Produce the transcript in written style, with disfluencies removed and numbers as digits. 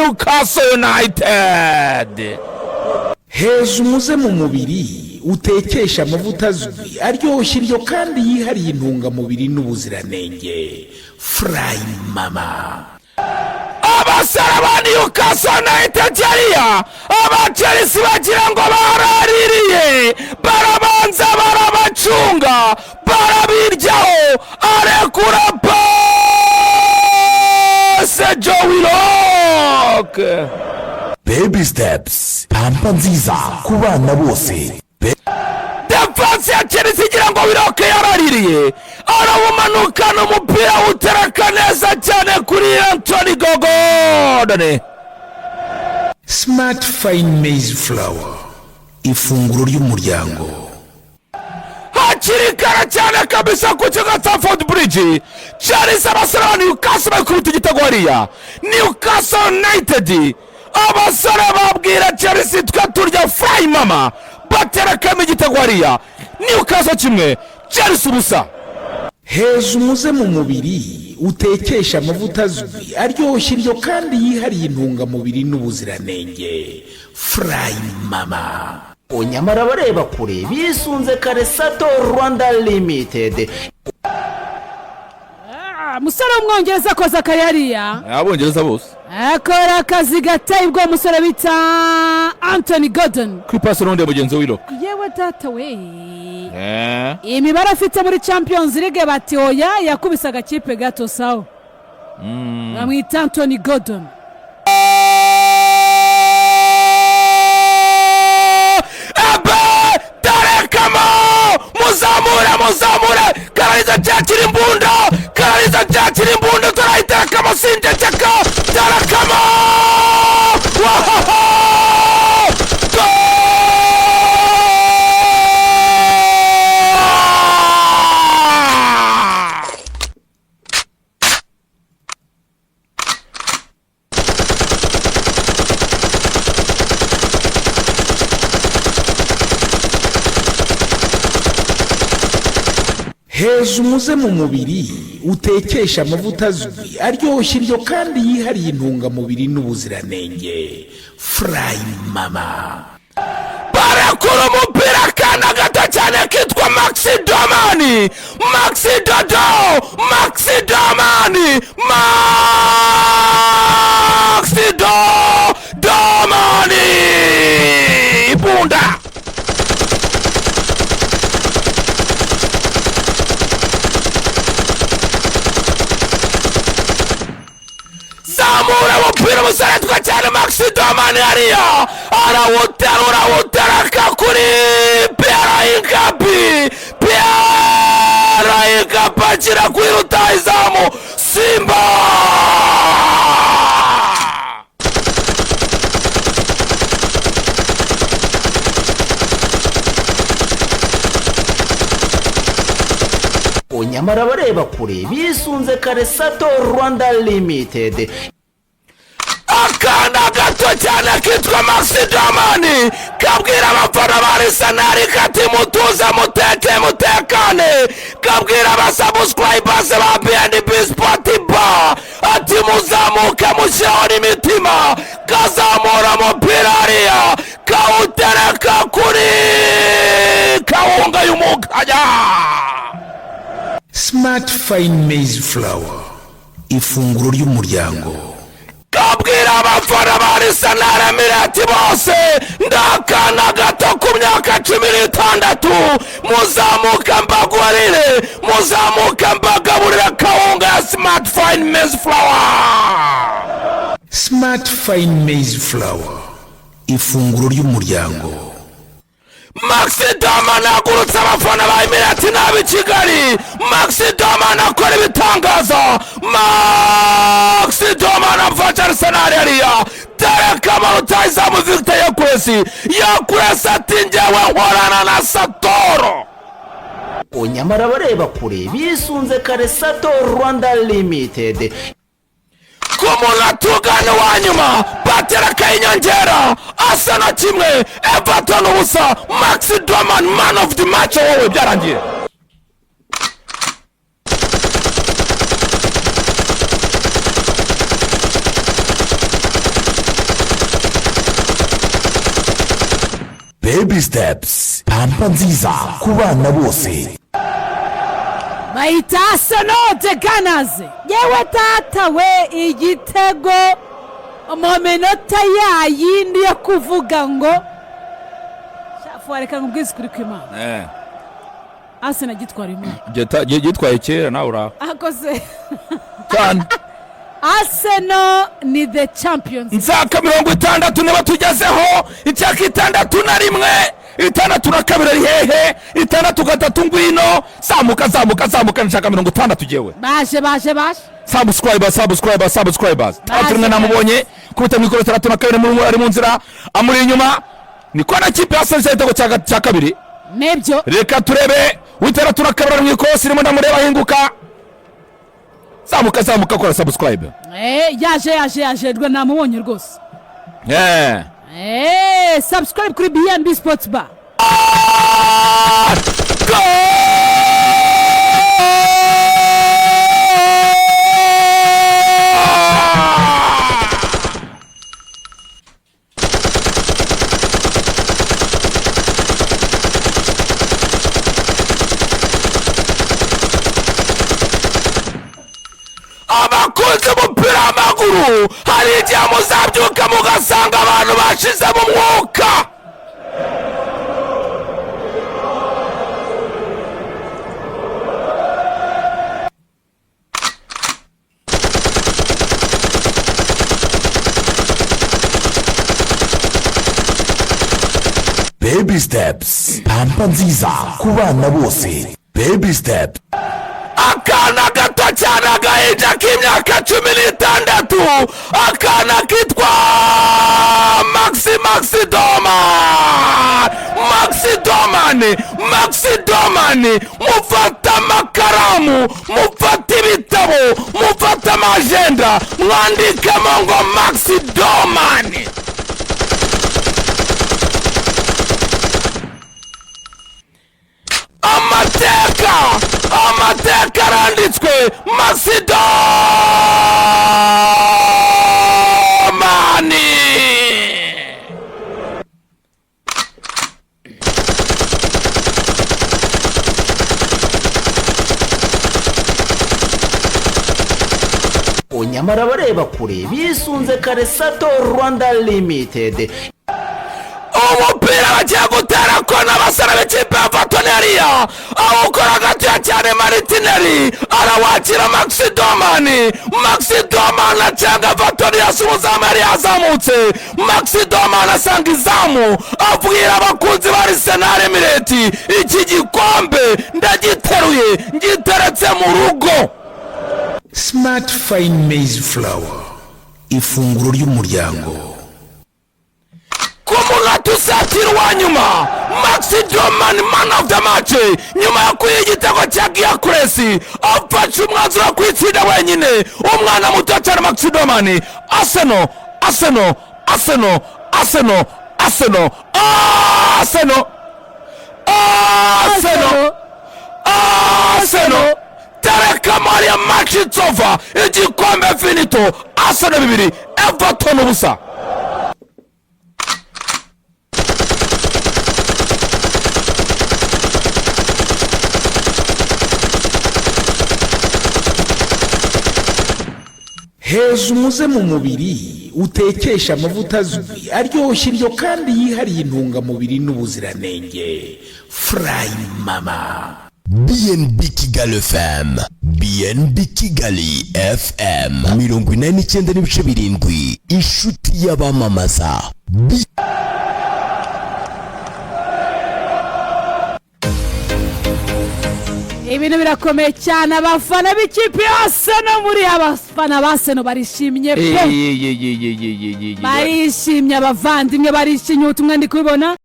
Newcastle United. Heza umuze mu mubiri utekesha amavuta azwi aryoshye iryo kandi yihariye intungamubiri n'ubuziranenge. Fry Mama. Abasore ba Newcastle United yariya aba Chelsea bagira ngo baraririye barabanza barabacunga barabiryaho arekura pase Joe Willock. Baby steps, pampa nziza ku bana bose. Defense ya Chelsea igira ngo Willock yaraririye arawumanukana umupira utereka neza cyane kuri Anthony Gordon. Smart Fine Maize Flour, ifunguro ry'umuryango. Hakiri kare cyane kabisa ku kigo Stamford Bridge. Chelsea abasore ba Newcastle bakubita igitego hariya. Newcastle United abasore babwira Chelsea twe turya Fry Mama baterekamo igitego hariya. Newcastle kimwe Chelsea ubusa. Heza umuze mu mubiri utekesha amavuta azwi aryoshye iryo kandi yihariye intungamubiri n'ubuziranenge. Fry Mama. Onyamara bareba kure bisunze Karesato Rwanda Limited. Musore w'umwongereza akoze akayariya. Abongereza bose Akora akazi gateye ubwo musore bita Anthony Gordon. kuri pasi ronde mugenzi Willock. Yewe data we. Imibare afite muri Champions League bati oya yakubise agakipe gato sawa. Bamwita Anthony Gordon. Muzamura Karaliza cyakira imbunda turayiteka amasinje cyaka tarakama. Heza umuze mu mubiri utekesha amavuta azwi aryoshye iryo kandi yihariye intungamubiri n'ubuziranenge. Fry Mama. Barakura umupira kana gato cyane kitwa Maxi Domani. Maxi Domani ibunda. Zamura umupira musaratwa cyane Maxi Domani hariya arawuteraka kuri Pierre Incapi akira kuri rutahizamu Simba. Onyamara bareba kure bisunze Karesato Rwanda Limited. Akana gato cyane kitwa Maxi Domani kabwira abafana ba Arsenal kati mutuze mutekane kabwira abasubscribers ba BNB Sport Bar ati muzamuka mushyiraho imitima kazamura umupira hariya kawutereka kuri kawunga y'umukaya. Smart Fine Maize Flour, ifunguro ry'umuryango. Kabwira abafana ba Arsenal Emirati bose ndakana gato ku myaka 16 muzamuka mbagaburira kawunga ya Smart Fine Maize Flour. Smart Fine Maize Flour, ifunguro ry'umuryango. Maxi Domani agurutse abafana ba Emirati n'ab'i Kigali. Maxi Domani akora ibitangaza. Maxi Domani amfasha Arsenal hariya terekamo rutahizamu Victor yakurese ati njyewe nkorana na Satoro. Onyamara bareba kure bisunze Karesato Rwanda Limited. Kumula tugane wanyuma batereka inyongera Arsenal kimwe Everton ubusa. Maxi Domani man of the match wowe byarangiye. baby steps pampa nziza ku bana bose. bayita Arsenal de Gunners. yewe tata we igitego mu minota yayindi yo kuvuga ngo shafu wareka ngubwize kuri kw'Imana. Arsenal gitwara Imana gitwaye kera nawe uraho akoze cyane. Arsenal ni the champions. Nzaka 60 niba tugezeho icyaka 61 62 ari hehe 63 ngwino zamuka nshaka 60 jewe baje subscribers atumwe namubonye kubita mikoro 32 muri ari mu nzira amuri inyuma niko na kipe yasanze igitego cya kabiri. Nebyo reka turebe witera turakabara mu ikosi rimwe ndamureba hinguka zamuka kora subscribe. yaje rwe namubonye rwose. Subscribe kuri BNB Sports Bar. abakunzi b'umupira w'amaguru hari igihe muzabyuka mugasanga abantu bashize mu mwuka. baby steps pampa nziza ku bana bose. baby steps akana gato cyane agahinja k'imyaka 16 akana kitwa Maxi Domani mufata amakaramu mufata ibitabo mufata amajenda mwandikemo ngo Maxi Domani. amateka aranditswe Maxi Domani. nyamara bareba kure bisunze Karesato Rwanda Limited. umupira bagiye gutera kona abasore b'ikipe ya Vatoneriya awukora gatoya cyane Martinelli arawakira Maxi Domani acanga Vatoneriya umuzamu yari yazamutse. Maxi Domani asanga izamu abwira abakunzi ba Arsenal Emirate iki gikombe ndagiteruye ngiteretse mu rugo. Smart Fine Maize Flour, ifunguro ry'umuryango. Kumulatu satiri wa nyuma Maxi Domani man of the match nyuma ya kuye igitego cya Gyökeres afashe umwanzuro wo kwitsinda wenyine umwana muto cyane Maxi Domani. Arsenal tereka Maria match it's over igikombe finito. Arsenal 2 Everton 0. heza umuze mu mubiri utekesha amavuta azwi aryoshye iryo kandi yihariye intungamubiri n'ubuziranenge. Fry Mama. BNB Kigali FM, BNB Kigali FM 89.7 inshuti y'abamamaza. ibintu birakomeye cyane abafana b'ikipe yose no muri abafana baseno barishimye pe barishimye abavandimwe barishimye ubutumwa ndi kubibona